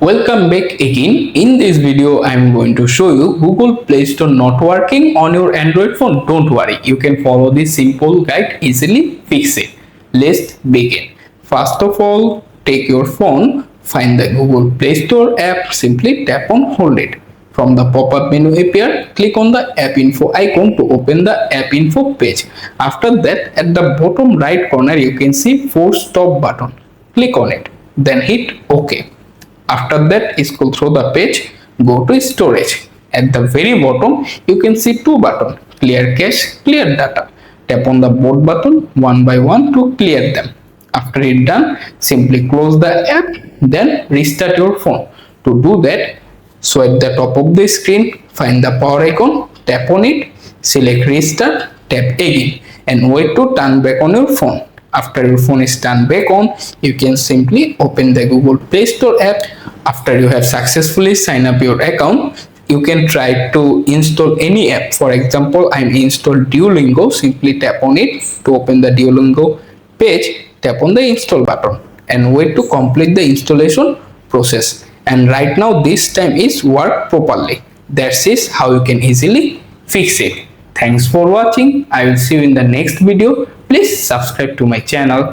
Welcome back again. In this video, I am going to show you Google Play Store not working on your Android phone. Don't worry, you can follow this simple guide, easily fix it. Let's begin. First of all, take your phone, find the Google Play Store app, simply tap on hold it. From the pop-up menu appear, click on the app info icon to open the app info page. After that, at the bottom right corner, you can see force stop button. Click on it, then hit OK. After that, scroll through the page, go to storage. At the very bottom, you can see two buttons, clear cache, clear data. Tap on the both button one by one to clear them. After it done, simply close the app, then restart your phone. To do that, so at the top of the screen, find the power icon, tap on it, select restart, tap again, and wait to turn back on your phone. After your phone is turned back on, you can simply open the Google Play Store app. After you have successfully signed up your account, you can try to install any app. For example, I installed Duolingo. Simply tap on it to open the Duolingo page. Tap on the install button and wait to complete the installation process. And right now this time is work properly. That is how you can easily fix it. Thanks for watching. I will see you in the next video. Please subscribe to my channel.